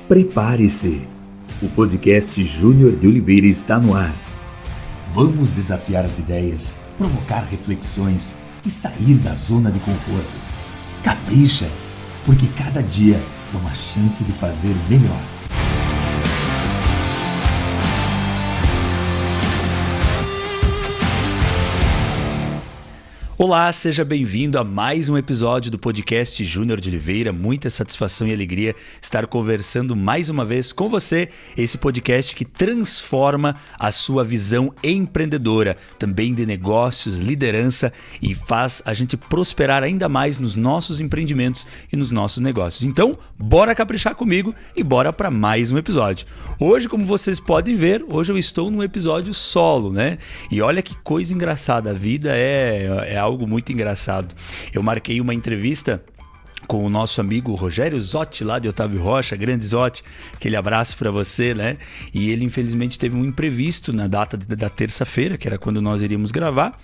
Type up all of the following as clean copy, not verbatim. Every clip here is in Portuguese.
Prepare-se! O podcast Júnior de Oliveira está no ar. Vamos desafiar as ideias, provocar reflexões e sair da zona de conforto. Capricha, porque cada dia é uma chance de fazer melhor. Olá, seja bem-vindo a mais um episódio do podcast Júnior de Oliveira. Muita satisfação e alegria estar conversando mais uma vez com você, esse podcast que transforma a sua visão empreendedora, também de negócios, liderança e faz a gente prosperar ainda mais nos nossos empreendimentos e nos nossos negócios. Então, bora caprichar comigo e bora para mais um episódio. Hoje, como vocês podem ver, hoje eu estou num episódio solo, né? E olha que coisa engraçada, a vida é algo muito engraçado. Eu marquei uma entrevista com o nosso amigo Rogério Zotti, lá de Otávio Rocha, grande Zotti, aquele abraço para você, né? E ele infelizmente teve um imprevisto na data da terça-feira, que era quando nós iríamos gravar.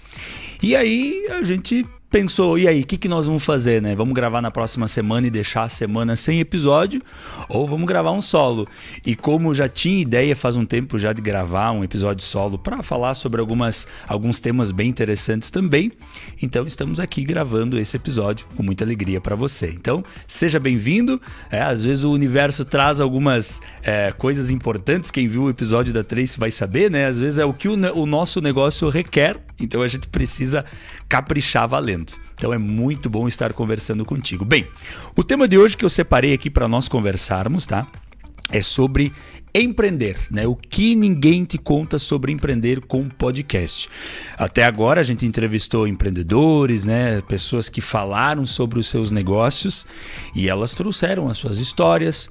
E aí a gente pensou, e aí, o que nós vamos fazer, né? Vamos gravar na próxima semana e deixar a semana sem episódio? Ou vamos gravar um solo? E como já tinha ideia faz um tempo já de gravar um episódio solo para falar sobre alguns temas bem interessantes também, então estamos aqui gravando esse episódio com muita alegria para você. Então, seja bem-vindo. Às vezes o universo traz algumas coisas importantes, quem viu o episódio da Tracy vai saber, né? Às vezes é o que o nosso negócio requer, então a gente precisa caprichar valendo. Então é muito bom estar conversando contigo. Bem, o tema de hoje que eu separei aqui para nós conversarmos, tá? É sobre empreender, né? O que ninguém te conta sobre empreender com podcast. Até agora a gente entrevistou empreendedores, né? Pessoas que falaram sobre os seus negócios e elas trouxeram as suas histórias,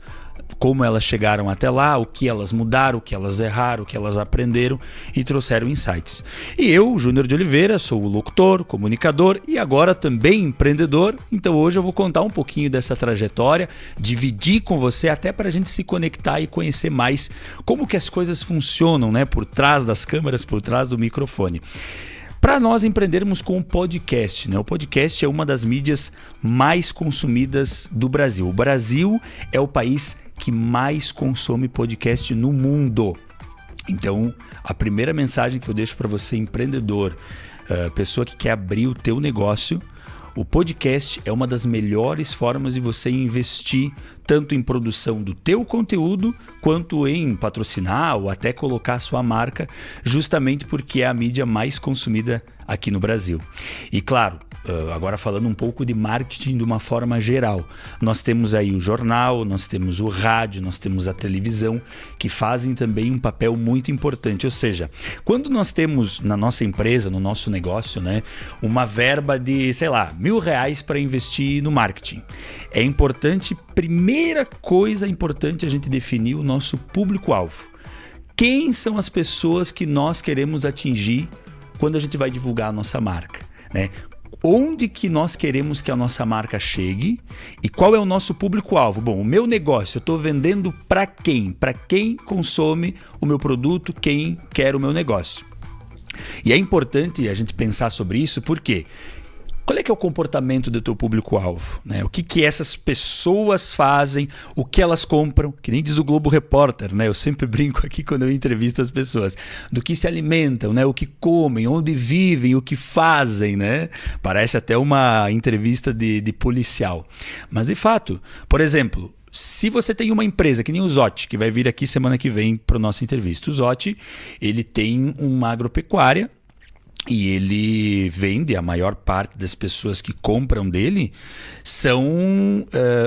como elas chegaram até lá, o que elas mudaram, o que elas erraram, o que elas aprenderam e trouxeram insights. E eu, Júnior de Oliveira, sou locutor, comunicador e agora também empreendedor. Então hoje eu vou contar um pouquinho dessa trajetória, dividir com você até para a gente se conectar e conhecer mais como que as coisas funcionam, né? Por trás das câmeras, por trás do microfone. Para nós empreendermos com o podcast, né? O podcast é uma das mídias mais consumidas do Brasil. O Brasil é o país que mais consome podcast no mundo. Então, a primeira mensagem que eu deixo para você, empreendedor, pessoa que quer abrir o teu negócio, o podcast é uma das melhores formas de você investir tanto em produção do teu conteúdo quanto em patrocinar ou até colocar sua marca, justamente porque é a mídia mais consumida aqui no Brasil. E claro, agora falando um pouco de marketing de uma forma geral, nós temos aí o jornal, nós temos o rádio, nós temos a televisão, que fazem também um papel muito importante. Ou seja, quando nós temos na nossa empresa, no nosso negócio, né, uma verba de, sei lá, R$1.000 para investir no marketing, é importante, primeira coisa importante, a gente definir o nosso público-alvo. Quem são as pessoas que nós queremos atingir quando a gente vai divulgar a nossa marca, né? Onde que nós queremos que a nossa marca chegue e qual é o nosso público-alvo? Bom, o meu negócio, eu estou vendendo para quem? Para quem consome o meu produto, quem quer o meu negócio. E é importante a gente pensar sobre isso, porque qual é que é o comportamento do teu público-alvo, né? O que essas pessoas fazem, o que elas compram, que nem diz o Globo Repórter, né? Eu sempre brinco aqui quando eu entrevisto as pessoas, do que se alimentam, né? O que comem, onde vivem, o que fazem, né? Parece até uma entrevista de policial. Mas de fato, por exemplo, se você tem uma empresa, que nem o Zotti, que vai vir aqui semana que vem para o nosso entrevista. O Zotti, ele tem uma agropecuária, e ele vende, a maior parte das pessoas que compram dele são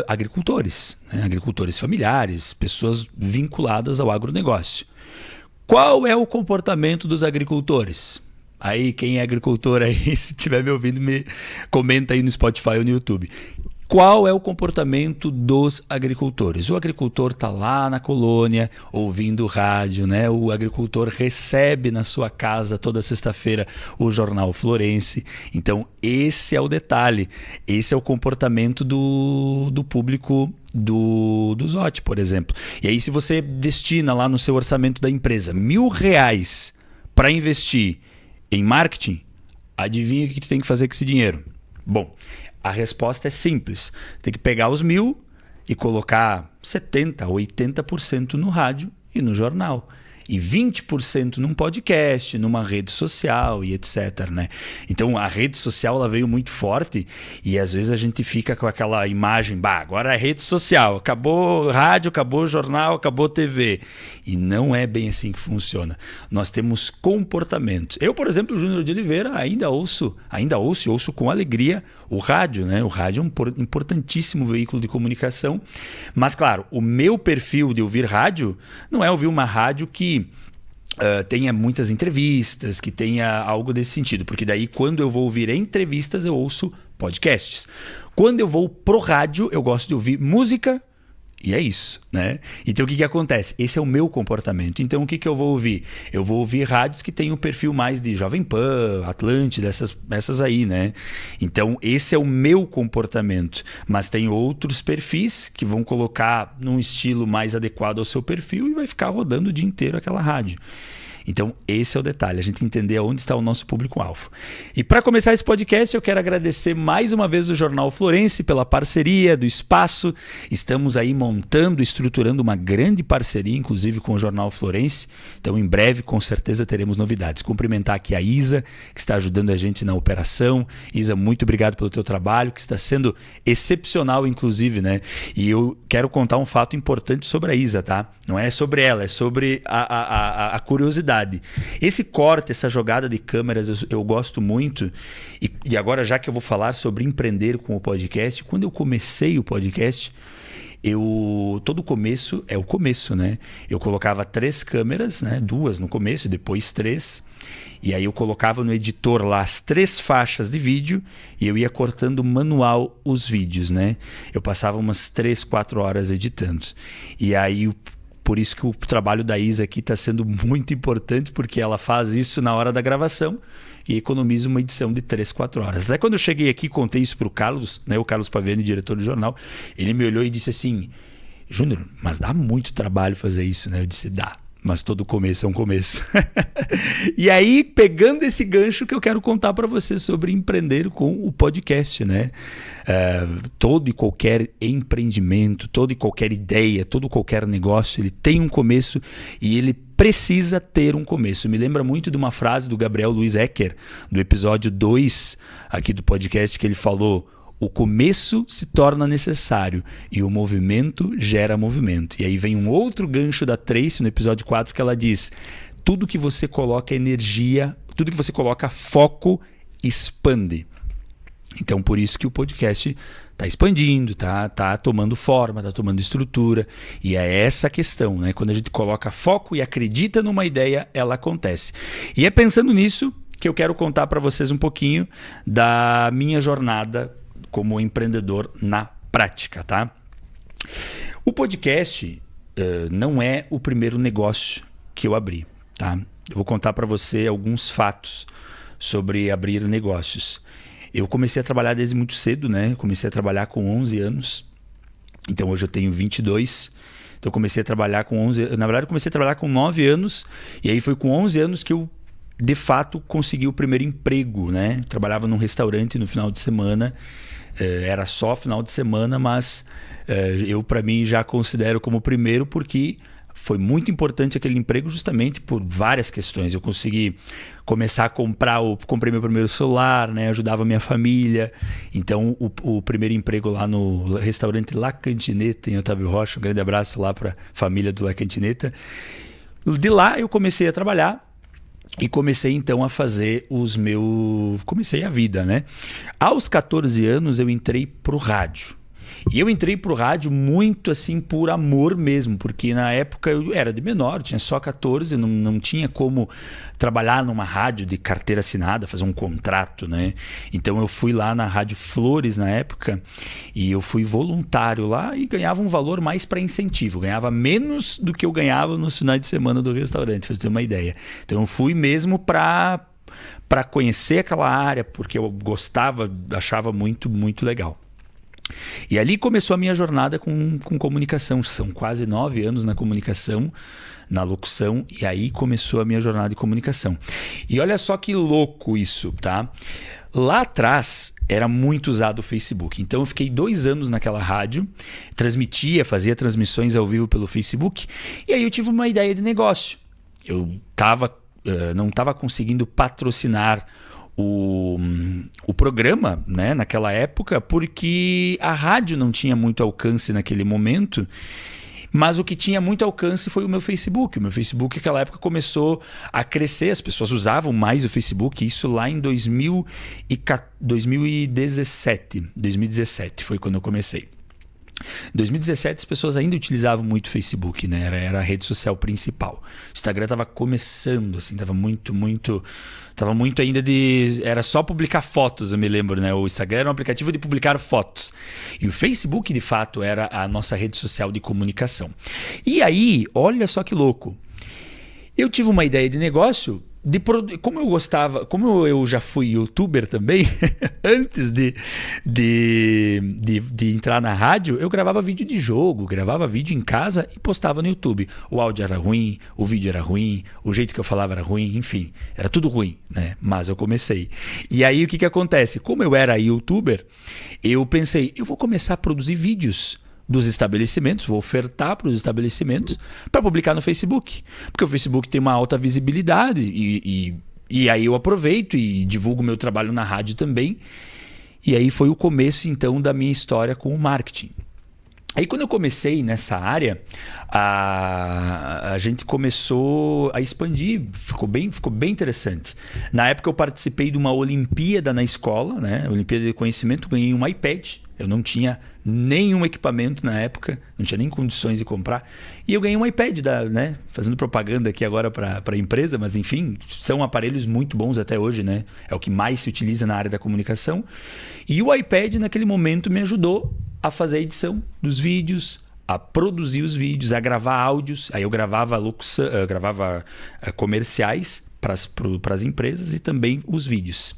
agricultores, né? Agricultores familiares, pessoas vinculadas ao agronegócio. Qual é o comportamento dos agricultores? Aí, quem é agricultor aí, se estiver me ouvindo, me comenta aí no Spotify ou no YouTube. Qual é o comportamento dos agricultores? O agricultor está lá na colônia, ouvindo rádio, né? O agricultor recebe na sua casa toda sexta-feira o jornal Florense. Então, esse é o detalhe. Esse é o comportamento do público do Zotti, por exemplo. E aí, se você destina lá no seu orçamento da empresa R$1.000 para investir em marketing, adivinha o que tu tem que fazer com esse dinheiro? Bom, a resposta é simples. Tem que pegar os 1.000 e colocar 70%, 80% no rádio e no jornal. E 20% num podcast, numa rede social e etc, né? Então a rede social ela veio muito forte e às vezes a gente fica com aquela imagem, agora é rede social, acabou rádio, acabou jornal, acabou TV. E não é bem assim que funciona. Nós temos comportamentos. Eu, por exemplo, Júnior de Oliveira, ainda ouço e ouço com alegria o rádio, né? O rádio é um importantíssimo veículo de comunicação. Mas, claro, o meu perfil de ouvir rádio não é ouvir uma rádio que tenha muitas entrevistas, que tenha algo desse sentido. Porque daí, quando eu vou ouvir entrevistas, eu ouço podcasts. Quando eu vou pro rádio, eu gosto de ouvir música. E é isso, né? Então o que acontece? Esse é o meu comportamento. Então o que eu vou ouvir? Eu vou ouvir rádios que têm um perfil mais de Jovem Pan, Atlântida, essas aí, né? Então esse é o meu comportamento. Mas tem outros perfis que vão colocar num estilo mais adequado ao seu perfil e vai ficar rodando o dia inteiro aquela rádio. Então, esse é o detalhe, a gente entender onde está o nosso público-alvo. E para começar esse podcast, eu quero agradecer mais uma vez o Jornal Florense pela parceria do espaço. Estamos aí montando, estruturando uma grande parceria, inclusive com o Jornal Florense. Então, em breve, com certeza, teremos novidades. Cumprimentar aqui a Isa, que está ajudando a gente na operação. Isa, muito obrigado pelo teu trabalho, que está sendo excepcional, inclusive, né? E eu quero contar um fato importante sobre a Isa, tá? Não é sobre ela, é sobre a curiosidade. Esse corte, essa jogada de câmeras, eu gosto muito. E agora, já que eu vou falar sobre empreender com o podcast, quando eu comecei o podcast, todo começo é o começo, né? Eu colocava 3 câmeras, né? 2 no começo, depois 3. E aí eu colocava no editor lá as 3 faixas de vídeo e eu ia cortando manual os vídeos, né? Eu passava umas 3, 4 horas editando. E aí por isso que o trabalho da Isa aqui está sendo muito importante, porque ela faz isso na hora da gravação e economiza uma edição de 3, 4 horas. Até quando eu cheguei aqui, contei isso para o Carlos, né, o Carlos Paviani, diretor do jornal, ele me olhou e disse assim: Júnior, mas dá muito trabalho fazer isso, né? Eu disse, dá. Mas todo começo é um começo. E aí, pegando esse gancho que eu quero contar para você sobre empreender com o podcast, né? Todo e qualquer empreendimento, toda e qualquer ideia, todo e qualquer negócio, ele tem um começo e ele precisa ter um começo. Me lembra muito de uma frase do Gabriel Luiz Ecker, do episódio 2 aqui do podcast, que ele falou: o começo se torna necessário e o movimento gera movimento. E aí vem um outro gancho da Tracy no episódio 4 que ela diz: tudo que você coloca energia, tudo que você coloca foco, expande. Então, por isso que o podcast está expandindo, tá tomando forma, está tomando estrutura. E é essa a questão, né? Quando a gente coloca foco e acredita numa ideia, ela acontece. E é pensando nisso que eu quero contar para vocês um pouquinho da minha jornada como empreendedor na prática, tá? O podcast não é o primeiro negócio que eu abri, tá? Eu vou contar para você alguns fatos sobre abrir negócios. Eu comecei a trabalhar desde muito cedo, né? Eu comecei a trabalhar com 11 anos. Então hoje eu tenho 22. Então eu comecei a trabalhar com 11... Na verdade eu comecei a trabalhar com 9 anos. E aí foi com 11 anos que eu, de fato, consegui o primeiro emprego, né? Eu trabalhava num restaurante no final de semana. Era só final de semana, mas eu, para mim, já considero como primeiro, porque foi muito importante aquele emprego justamente por várias questões. Eu consegui começar a comprei meu primeiro celular, né? Ajudava minha família. Então, o primeiro emprego lá no restaurante La Cantineta, em Otávio Rocha, um grande abraço lá para a família do La Cantineta. De lá, eu comecei a trabalhar. E comecei então a fazer comecei a vida, né? Aos 14 anos eu entrei pro rádio. E eu entrei pro rádio muito assim por amor mesmo, porque na época eu era de menor, tinha só 14, não tinha como trabalhar numa rádio de carteira assinada, fazer um contrato, né? Então eu fui lá na Rádio Flores na época e eu fui voluntário lá e ganhava um valor mais para incentivo, ganhava menos do que eu ganhava nos finais de semana do restaurante, pra você ter uma ideia. Então eu fui mesmo para conhecer aquela área, porque eu gostava, achava muito, muito legal. E ali começou a minha jornada com comunicação. São quase 9 anos na comunicação, na locução, e aí começou a minha jornada de comunicação. E olha só que louco isso, tá? Lá atrás era muito usado o Facebook. Então eu fiquei 2 anos naquela rádio, fazia transmissões ao vivo pelo Facebook, e aí eu tive uma ideia de negócio. Eu não estava conseguindo patrocinar o programa, né, naquela época, porque a rádio não tinha muito alcance naquele momento, mas o que tinha muito alcance foi o meu Facebook. O meu Facebook naquela época começou a crescer, as pessoas usavam mais o Facebook, isso lá em 2017 foi quando eu comecei. Em 2017 as pessoas ainda utilizavam muito o Facebook, né? Era a rede social principal. O Instagram estava começando, assim, estava muito ainda era só publicar fotos, eu me lembro, né? O Instagram era um aplicativo de publicar fotos. E o Facebook, de fato, era a nossa rede social de comunicação. E aí, olha só que louco. Eu tive uma ideia de negócio. Como eu já fui youtuber também, antes de entrar na rádio, eu gravava vídeo de jogo, gravava vídeo em casa e postava no YouTube. O áudio era ruim, o vídeo era ruim, o jeito que eu falava era ruim, enfim, era tudo ruim, né? Mas eu comecei. E aí o que acontece? Como eu era youtuber, eu pensei, eu vou começar a produzir vídeos dos estabelecimentos, vou ofertar para os estabelecimentos para publicar no Facebook, porque o Facebook tem uma alta visibilidade e aí eu aproveito e divulgo meu trabalho na rádio também. E aí foi o começo então da minha história com o marketing. Aí quando eu comecei nessa área, a gente começou a expandir, ficou bem interessante. Na época eu participei de uma Olimpíada na escola, né? Olimpíada de Conhecimento, ganhei um iPad. Eu não tinha nenhum equipamento na época, não tinha nem condições de comprar. E eu ganhei um iPad, né? Fazendo propaganda aqui agora para a empresa, mas enfim, são aparelhos muito bons até hoje, né? É o que mais se utiliza na área da comunicação. E o iPad naquele momento me ajudou a fazer a edição dos vídeos, a produzir os vídeos, a gravar áudios. Aí eu gravava comerciais para as empresas e também os vídeos.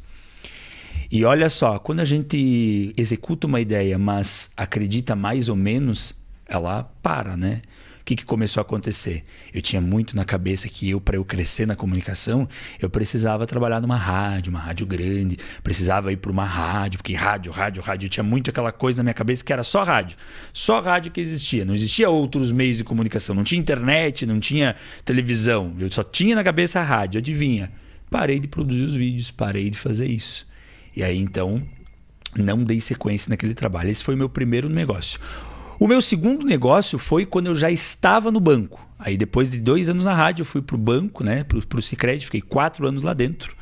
E olha só, quando a gente executa uma ideia, mas acredita mais ou menos, ela para, né? O que começou a acontecer? Eu tinha muito na cabeça que para eu crescer na comunicação, eu precisava trabalhar numa rádio grande, precisava ir para uma rádio, porque rádio, eu tinha muito aquela coisa na minha cabeça que era só rádio que existia, não existia outros meios de comunicação, não tinha internet, não tinha televisão, eu só tinha na cabeça a rádio, adivinha? Parei de produzir os vídeos, parei de fazer isso. E aí então não dei sequência naquele trabalho, esse foi o meu primeiro negócio. O meu segundo negócio foi quando eu já estava no banco. Aí depois de 2 anos na rádio, eu fui para o banco, né, para o Sicredi, fiquei 4 anos lá dentro.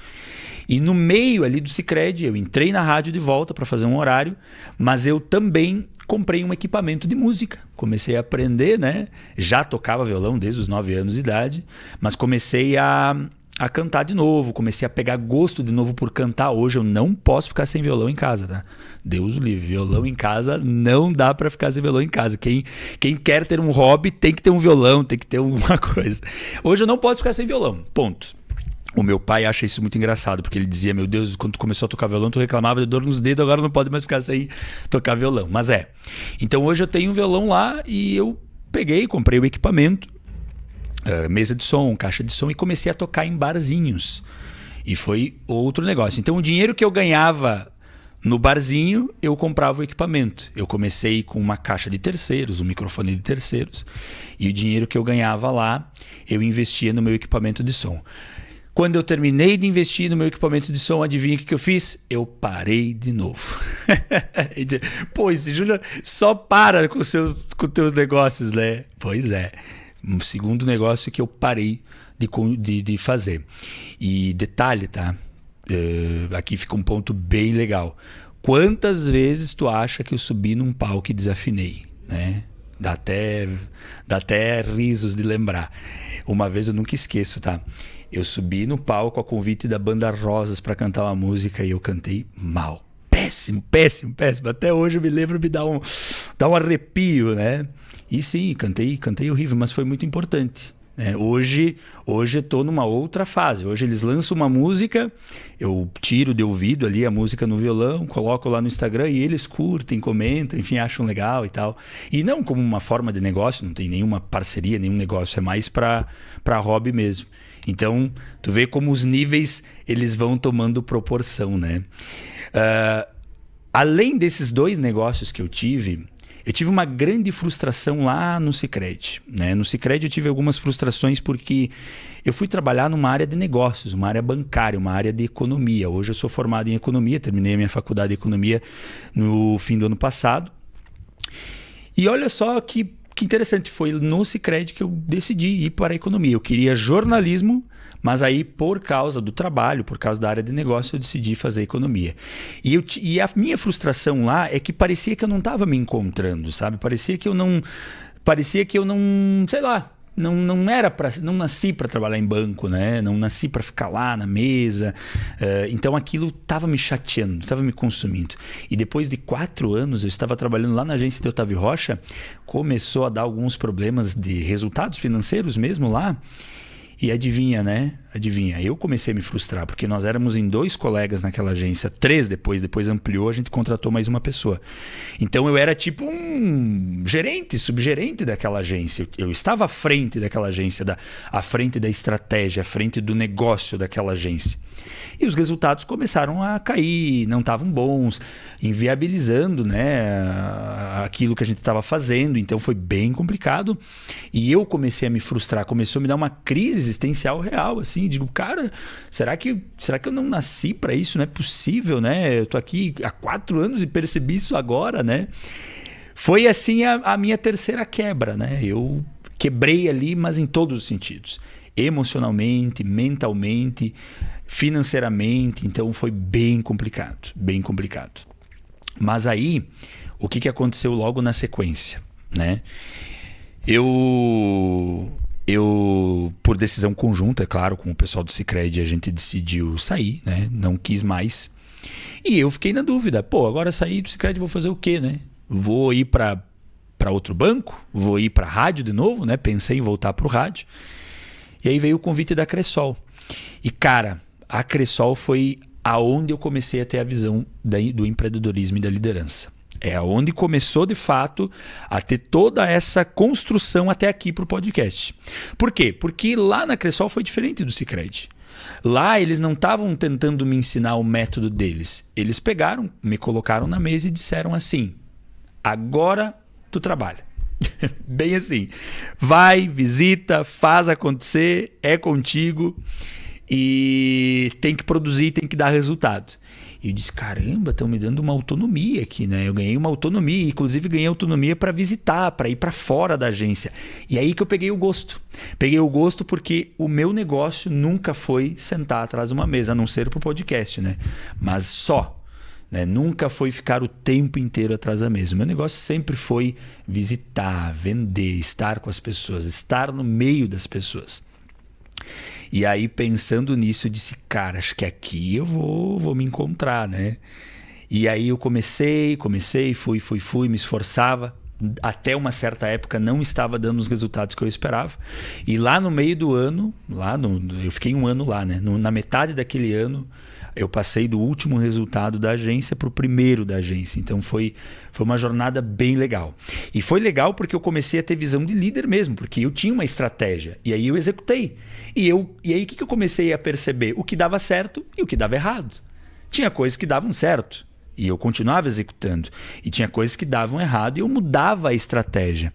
E no meio ali do Sicredi, eu entrei na rádio de volta para fazer um horário, mas eu também comprei um equipamento de música. Comecei a aprender, né? Já tocava violão desde os 9 anos de idade, mas comecei a cantar de novo, comecei a pegar gosto de novo por cantar. Hoje eu não posso ficar sem violão em casa, tá? Deus o livre, violão em casa não dá pra ficar sem violão em casa. Quem quer ter um hobby tem que ter um violão, tem que ter alguma coisa. Hoje eu não posso ficar sem violão, ponto. O meu pai acha isso muito engraçado, porque ele dizia, meu Deus, quando tu começou a tocar violão, tu reclamava de dor nos dedos, agora não pode mais ficar sem tocar violão. Mas então hoje eu tenho um violão lá e eu comprei o equipamento, mesa de som, caixa de som, e comecei a tocar em barzinhos. E foi outro negócio. Então o dinheiro que eu ganhava no barzinho, eu comprava o equipamento. Eu comecei com uma caixa de terceiros, um microfone de terceiros, e o dinheiro que eu ganhava lá, eu investia no meu equipamento de som. Quando eu terminei de investir no meu equipamento de som, adivinha o que eu fiz? Eu parei de novo. Pô, esse Júnior só para com teus negócios, né? Pois é. Um segundo negócio que eu parei de fazer. E detalhe, tá? Aqui fica um ponto bem legal. Quantas vezes tu acha que eu subi num palco e desafinei, né? Dá até risos de lembrar. Uma vez eu nunca esqueço, tá? Eu subi no palco a convite da Banda Rosas para cantar uma música e eu cantei mal. Péssimo. Até hoje eu me lembro, me dá um arrepio, né? E sim, cantei horrível, mas foi muito importante. né? Hoje eu estou numa outra fase. Hoje eles lançam uma música, eu tiro de ouvido ali a música no violão, coloco lá no Instagram e eles curtem, comentam, enfim, acham legal e tal. E não como uma forma de negócio, não tem nenhuma parceria, nenhum negócio, é mais para hobby mesmo. Então, tu vê como os níveis eles vão tomando proporção, né? Além desses 2 negócios que eu tive uma grande frustração lá no Sicredi, né? No Sicredi eu tive algumas frustrações porque eu fui trabalhar numa área de negócios, uma área bancária, uma área de economia. Hoje eu sou formado em economia, terminei a minha faculdade de economia no fim do ano passado. E olha só que interessante, foi no Sicredi que eu decidi ir para a economia. Eu queria jornalismo, mas aí por causa do trabalho, por causa da área de negócio, eu decidi fazer economia. E a minha frustração lá é que parecia que eu não estava me encontrando, sabe? Parecia que eu não, sei lá, não nasci para trabalhar em banco, né? Não nasci para ficar lá na mesa. Então aquilo estava me chateando, estava me consumindo. E depois de 4 anos, eu estava trabalhando lá na agência de Otávio Rocha, começou a dar alguns problemas de resultados financeiros mesmo lá. E adivinha, né? Adivinha, eu comecei a me frustrar, porque nós éramos em 2 colegas naquela agência, 3 depois ampliou, a gente contratou mais uma pessoa. Então eu era tipo um gerente, subgerente daquela agência. Eu estava à frente daquela agência, à frente da estratégia, à frente do negócio daquela agência. E os resultados começaram a cair, não estavam bons, inviabilizando, né, aquilo que a gente estava fazendo. Então foi bem complicado. E eu comecei a me frustrar, começou a me dar uma crise existencial real, assim. Digo, cara, será que eu não nasci para isso? Não é possível, né? Eu tô aqui há 4 anos e percebi isso agora, né? Foi assim a minha terceira quebra, né? Eu quebrei ali, mas em todos os sentidos. Emocionalmente, mentalmente, financeiramente. Então foi bem complicado, bem complicado. Mas aí, o que aconteceu logo na sequência, né? Eu, por decisão conjunta, é claro, com o pessoal do Sicredi, a gente decidiu sair, né? Não quis mais. E eu fiquei na dúvida. Pô, agora sair do Sicredi, vou fazer o quê, né? Vou ir para outro banco? Vou ir para rádio de novo, né? Pensei em voltar para o rádio. E aí veio o convite da Cressol. E, cara, a Cressol foi aonde eu comecei a ter a visão do empreendedorismo e da liderança. É aonde começou, de fato, a ter toda essa construção até aqui para o podcast. Por quê? Porque lá na Cressol foi diferente do Sicredi. Lá eles não estavam tentando me ensinar o método deles. Eles pegaram, me colocaram na mesa e disseram assim: agora tu trabalha. Bem assim. Vai, visita, faz acontecer, é contigo e tem que produzir, tem que dar resultado. E eu disse, caramba, estão me dando uma autonomia aqui, né? Eu ganhei uma autonomia, inclusive ganhei autonomia para visitar, para ir para fora da agência. E aí que eu peguei o gosto. Peguei o gosto porque o meu negócio nunca foi sentar atrás de uma mesa, a não ser para o podcast, né? Mas só. Né? Nunca foi ficar o tempo inteiro atrás da mesa. Meu negócio sempre foi visitar, vender, estar com as pessoas, estar no meio das pessoas. E aí, pensando nisso, eu disse, cara, acho que aqui eu vou me encontrar, né? E aí eu comecei, fui, me esforçava. Até uma certa época não estava dando os resultados que eu esperava. E lá no meio do ano, eu fiquei 1 ano lá, né? Na metade daquele ano, eu passei do último resultado da agência para o primeiro da agência. Então foi uma jornada bem legal. E foi legal porque eu comecei a ter visão de líder mesmo, porque eu tinha uma estratégia. E aí eu executei. E aí o que eu comecei a perceber? O que dava certo e o que dava errado. Tinha coisas que davam certo e eu continuava executando. E tinha coisas que davam errado e eu mudava a estratégia.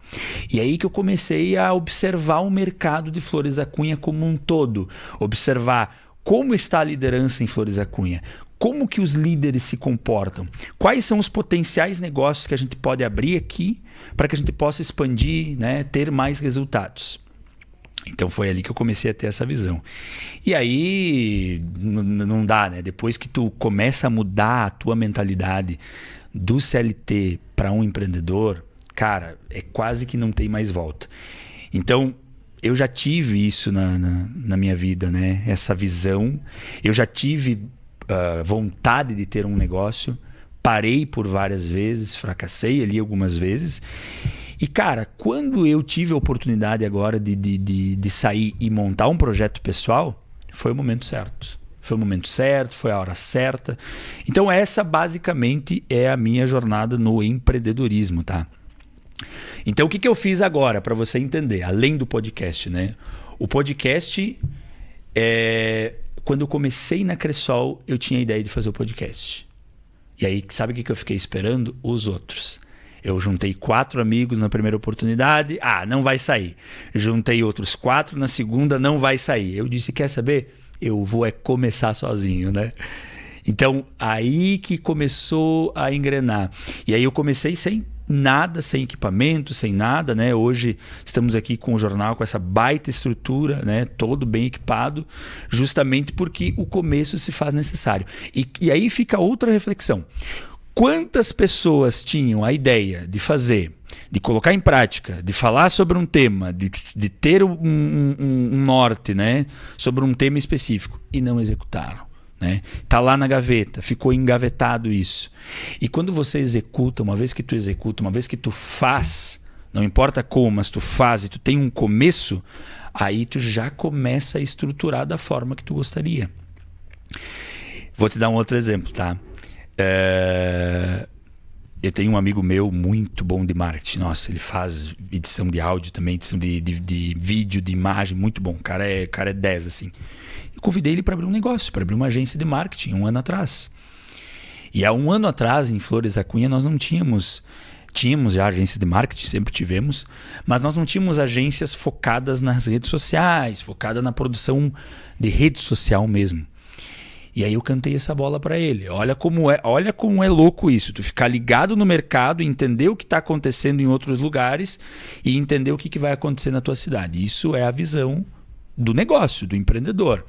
E aí que eu comecei a observar o mercado de Flores da Cunha como um todo. Observar como está a liderança em Flores da Cunha. Como que os líderes se comportam? Quais são os potenciais negócios que a gente pode abrir aqui para que a gente possa expandir, né, ter mais resultados? Então foi ali que eu comecei a ter essa visão. E aí não dá, né? Depois que tu começa a mudar a tua mentalidade do CLT para um empreendedor, cara, é quase que não tem mais volta. Então eu já tive isso na minha vida, né? Essa visão. Eu já tive vontade de ter um negócio. Parei por várias vezes, fracassei ali algumas vezes. E, cara, quando eu tive a oportunidade agora de sair e montar um projeto pessoal, foi o momento certo. Foi o momento certo, foi a hora certa. Então essa basicamente é a minha jornada no empreendedorismo, tá? Então o que eu fiz agora para você entender, além do podcast, né? O podcast, quando eu comecei na Cressol, eu tinha a ideia de fazer o podcast. E aí, sabe o que eu fiquei esperando? Os outros. Eu juntei 4 amigos na primeira oportunidade. Não vai sair. Juntei outros 4 na segunda, não vai sair. Eu disse, quer saber? Eu vou começar sozinho, né? Então, aí que começou a engrenar. E aí eu comecei sem nada, sem equipamento, sem nada, né? Hoje estamos aqui com o jornal, com essa baita estrutura, né? Todo bem equipado, justamente porque o começo se faz necessário. E aí fica outra reflexão. Quantas pessoas tinham a ideia de fazer, de colocar em prática, de falar sobre um tema, de ter um norte, né, sobre um tema específico e não executaram, né? Tá lá na gaveta, ficou engavetado isso. E quando você executa, uma vez que tu executa, uma vez que tu faz, não importa como, mas tu faz e tu tem um começo, aí tu já começa a estruturar da forma que tu gostaria. Vou te dar um outro exemplo, tá? Eu tenho um amigo meu muito bom de marketing. Nossa, ele faz edição de áudio também, edição de vídeo, de imagem, muito bom. O cara é 10, assim. Eu convidei ele para abrir um negócio, para abrir uma agência de marketing 1 ano atrás. E há 1 ano atrás, em Flores da Cunha, nós não tínhamos já agências de marketing, sempre tivemos, mas nós não tínhamos agências focadas nas redes sociais, focadas na produção de rede social mesmo. E aí eu cantei essa bola para ele. Olha como é louco isso. Tu ficar ligado no mercado, entender o que está acontecendo em outros lugares e entender o que vai acontecer na tua cidade. Isso é a visão do negócio, do empreendedor.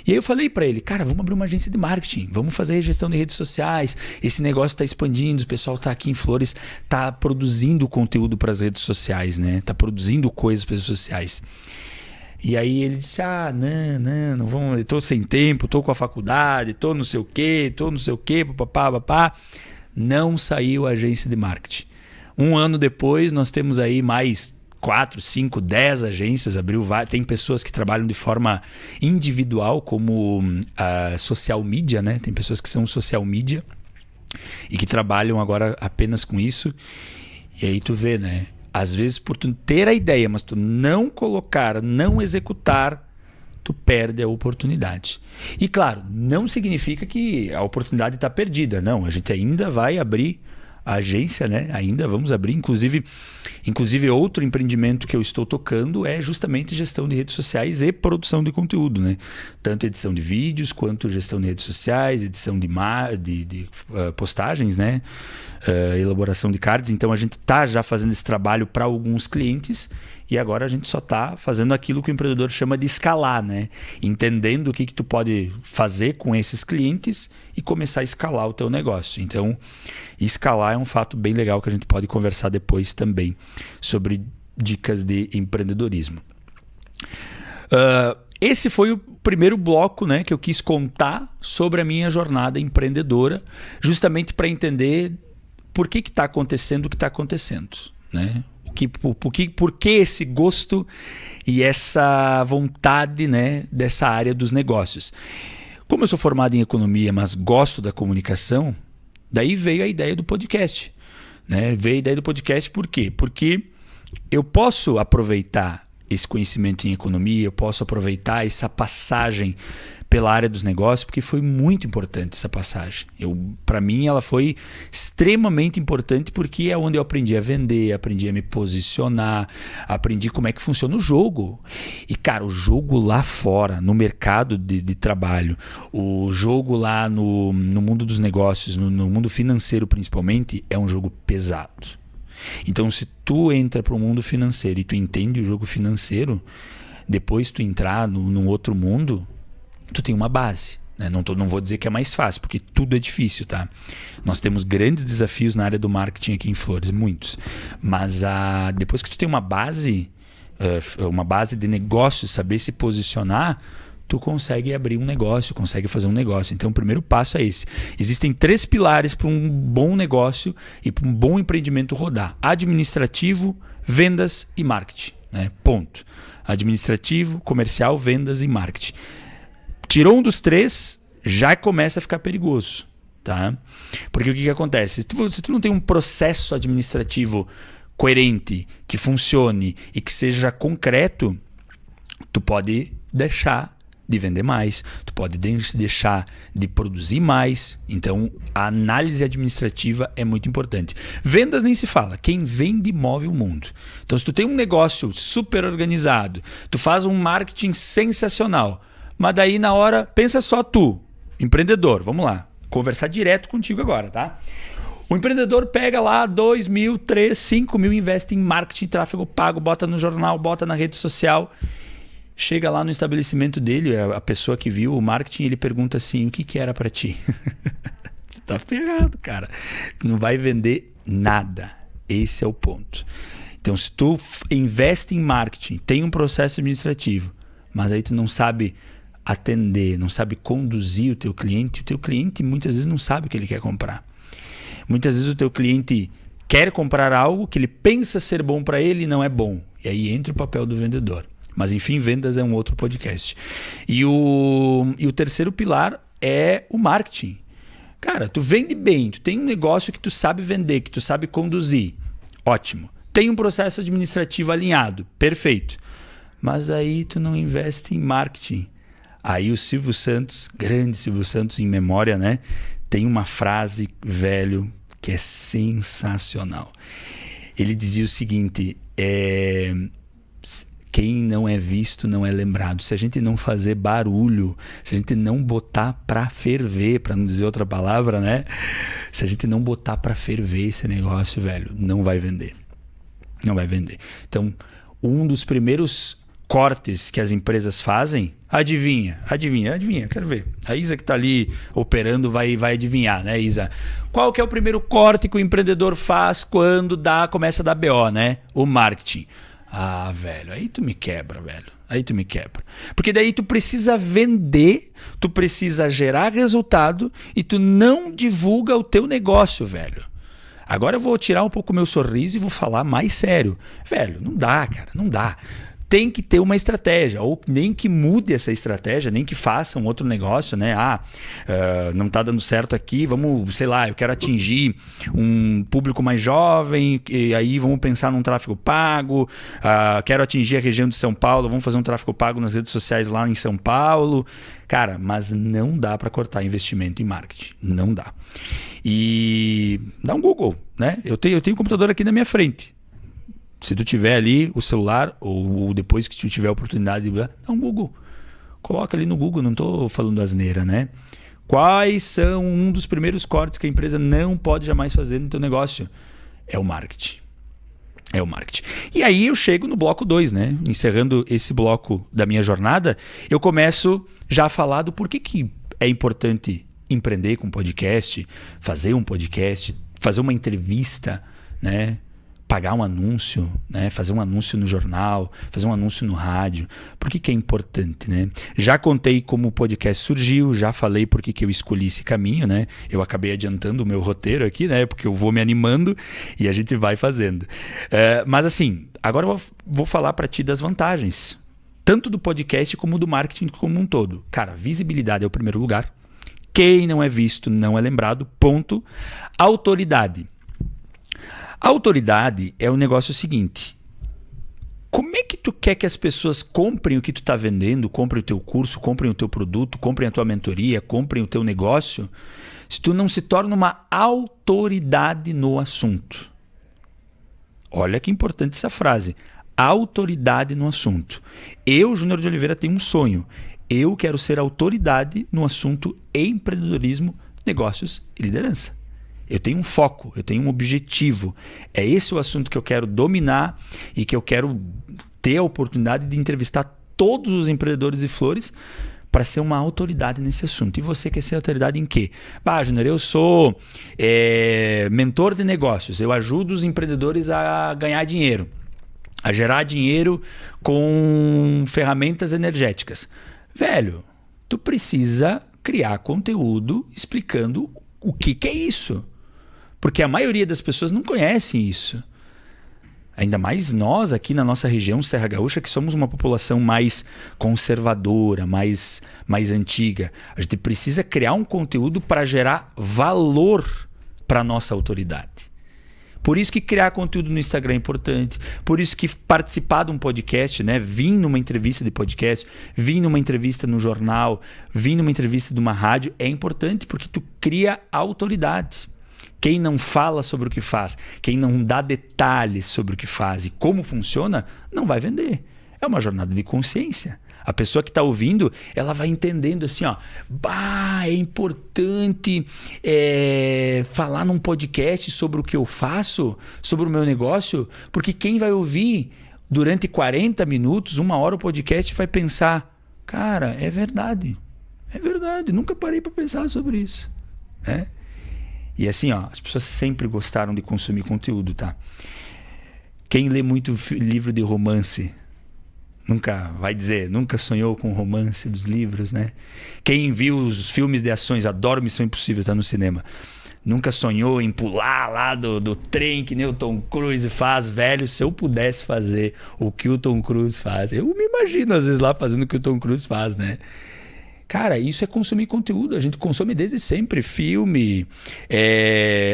E aí eu falei para ele, cara, vamos abrir uma agência de marketing, vamos fazer gestão de redes sociais, esse negócio está expandindo, o pessoal está aqui em Flores, está produzindo conteúdo para as redes sociais, né? Está produzindo coisas para as redes sociais. E aí ele disse, não vamos, eu tô sem tempo, tô com a faculdade, tô não sei o quê, papapá. Não saiu a agência de marketing. 1 ano depois, nós temos aí mais 4, 5, 10 agências, tem pessoas que trabalham de forma individual, como a social media, né? Tem pessoas que são social media e que trabalham agora apenas com isso. E aí tu vê, né? Às vezes, por tu ter a ideia, mas tu não colocar, não executar, tu perde a oportunidade. E claro, não significa que a oportunidade está perdida. Não, a gente ainda vai abrir a agência, né? Ainda vamos abrir. Inclusive, outro empreendimento que eu estou tocando é justamente gestão de redes sociais e produção de conteúdo, né? Tanto edição de vídeos, quanto gestão de redes sociais, edição de postagens, né? Elaboração de cards. Então a gente está já fazendo esse trabalho para alguns clientes e agora a gente só está fazendo aquilo que o empreendedor chama de escalar, né? Entendendo o que tu pode fazer com esses clientes e começar a escalar o teu negócio. Então, escalar é um fato bem legal que a gente pode conversar depois também sobre dicas de empreendedorismo. Esse foi o primeiro bloco, né, que eu quis contar sobre a minha jornada empreendedora, justamente para entender por que está acontecendo o que está acontecendo, né? Por que esse gosto e essa vontade, né, dessa área dos negócios? Como eu sou formado em economia, mas gosto da comunicação, daí veio a ideia do podcast, né? Veio a ideia do podcast por quê? Porque eu posso aproveitar esse conhecimento em economia, eu posso aproveitar essa passagem pela área dos negócios, porque foi muito importante essa passagem. Para mim, ela foi extremamente importante porque é onde eu aprendi a vender, aprendi a me posicionar, aprendi como é que funciona o jogo. E, cara, o jogo lá fora, no mercado de trabalho, o jogo lá no mundo dos negócios, no mundo financeiro principalmente, é um jogo pesado. Então, se tu entra para o mundo financeiro e tu entende o jogo financeiro, depois tu entrar num outro mundo, tu tem uma base, né? Não vou dizer que é mais fácil, porque tudo é difícil, tá? Nós temos grandes desafios na área do marketing aqui em Flores, muitos. Mas depois que tu tem uma base de negócio, saber se posicionar, tu consegue abrir um negócio, consegue fazer um negócio. Então, o primeiro passo é esse. Existem 3 pilares para um bom negócio e para um bom empreendimento rodar: administrativo, vendas e marketing. Né? Ponto. Administrativo, comercial, vendas e marketing. Tirou um dos 3, já começa a ficar perigoso. Tá? Porque o que acontece? Se tu não tem um processo administrativo coerente, que funcione e que seja concreto, tu pode deixar de vender mais, tu pode deixar de produzir mais. Então, a análise administrativa é muito importante. Vendas nem se fala. Quem vende move o mundo. Então, se tu tem um negócio super organizado, tu faz um marketing sensacional, mas daí na hora, pensa só tu, empreendedor, vamos lá, conversar direto contigo agora, tá? O empreendedor pega lá 2 mil, 3, 5 mil, investe em marketing, tráfego pago, bota no jornal, bota na rede social. Chega lá no estabelecimento dele, a pessoa que viu o marketing, ele pergunta assim: o que era para ti? Tá ferrado, cara. Tu não vai vender nada. Esse é o ponto. Então, se tu investe em marketing, tem um processo administrativo, mas aí tu não sabe atender, não sabe conduzir o teu cliente muitas vezes não sabe o que ele quer comprar. Muitas vezes o teu cliente quer comprar algo que ele pensa ser bom para ele e não é bom. E aí entra o papel do vendedor. Mas enfim, vendas é um outro podcast. E o terceiro pilar é o marketing. Cara, tu vende bem, tu tem um negócio que tu sabe vender, que tu sabe conduzir. Ótimo. Tem um processo administrativo alinhado. Perfeito. Mas aí tu não investe em marketing. Aí o Silvio Santos, grande Silvio Santos em memória, né? Tem uma frase, velho, que é sensacional. Ele dizia o seguinte: quem não é visto não é lembrado. Se a gente não fazer barulho, se a gente não botar pra ferver, pra não dizer outra palavra, né? Se a gente não botar pra ferver esse negócio, velho, não vai vender. Não vai vender. Então, um dos primeiros cortes que as empresas fazem, adivinha, quero ver. A Isa que tá ali operando vai adivinhar, né, Isa? Qual que é o primeiro corte que o empreendedor faz quando começa a dar BO, né? O marketing. Ah, velho, aí tu me quebra, velho. Aí tu me quebra. Porque daí tu precisa vender, tu precisa gerar resultado e tu não divulga o teu negócio, velho. Agora eu vou tirar um pouco o meu sorriso e vou falar mais sério. Velho, não dá, cara, não dá. Tem que ter uma estratégia, ou nem que mude essa estratégia, nem que faça um outro negócio, né? Não tá dando certo aqui, vamos, sei lá, eu quero atingir um público mais jovem, e aí vamos pensar num tráfego pago, quero atingir a região de São Paulo, vamos fazer um tráfego pago nas redes sociais lá em São Paulo. Cara, mas não dá para cortar investimento em marketing, não dá. E dá um Google, né? Eu tenho um computador aqui na minha frente. Se tu tiver ali o celular, ou depois que tu tiver a oportunidade, dá um Google. Coloca ali no Google, não estou falando asneira, né? Quais são um dos primeiros cortes que a empresa não pode jamais fazer no teu negócio? É o marketing. É o marketing. E aí eu chego no bloco 2, né? Encerrando esse bloco da minha jornada, eu começo já a falar do porquê que é importante empreender com podcast, fazer um podcast, fazer uma entrevista, né? Pagar um anúncio, né? Fazer um anúncio no jornal, fazer um anúncio no rádio. Por que é importante, né? Já contei como o podcast surgiu, já falei por que eu escolhi esse caminho, né? Eu acabei adiantando o meu roteiro aqui, né? Porque eu vou me animando e a gente vai fazendo. Mas assim, agora eu vou falar para ti das vantagens, tanto do podcast como do marketing como um todo. Cara, visibilidade é o primeiro lugar. Quem não é visto não é lembrado, ponto. Autoridade. A autoridade é o negócio seguinte: como é que tu quer que as pessoas comprem o que tu está vendendo, comprem o teu curso, comprem o teu produto, comprem a tua mentoria, comprem o teu negócio, se tu não se torna uma autoridade no assunto? Olha que importante essa frase. Autoridade no assunto. Eu, Júnior de Oliveira, tenho um sonho. Eu quero ser autoridade no assunto empreendedorismo, negócios e liderança. Eu tenho um foco, eu tenho um objetivo. É esse o assunto que eu quero dominar e que eu quero ter a oportunidade de entrevistar todos os empreendedores de flores para ser uma autoridade nesse assunto. E você quer ser autoridade em quê? Júnior, eu sou mentor de negócios. Eu ajudo os empreendedores a ganhar dinheiro, a gerar dinheiro com ferramentas energéticas. Velho, tu precisa criar conteúdo explicando o que é isso. Porque a maioria das pessoas não conhecem isso. Ainda mais nós aqui na nossa região, Serra Gaúcha, que somos uma população mais conservadora, mais antiga. A gente precisa criar um conteúdo para gerar valor para a nossa autoridade. Por isso que criar conteúdo no Instagram é importante. Por isso que participar de um podcast, né? Vir numa entrevista de podcast, vir numa entrevista no jornal, vir numa entrevista de uma rádio é importante porque tu cria autoridade. Quem não fala sobre o que faz, quem não dá detalhes sobre o que faz e como funciona, não vai vender. É uma jornada de consciência. A pessoa que está ouvindo, ela vai entendendo assim, ó, é importante falar num podcast sobre o que eu faço, sobre o meu negócio, porque quem vai ouvir durante 40 minutos, 1 hora o podcast vai pensar, cara, é verdade, nunca parei para pensar sobre isso, né? E assim, ó, as pessoas sempre gostaram de consumir conteúdo, tá? Quem lê muito livro de romance nunca sonhou com o romance dos livros, né? Quem viu os filmes de ações, adoro Missão Impossível, tá no cinema. Nunca sonhou em pular lá do trem que nem o Tom Cruise faz, velho. Se eu pudesse fazer o que o Tom Cruise faz, eu me imagino às vezes lá fazendo o que o Tom Cruise faz, né? Cara, isso é consumir conteúdo. A gente consome desde sempre filme,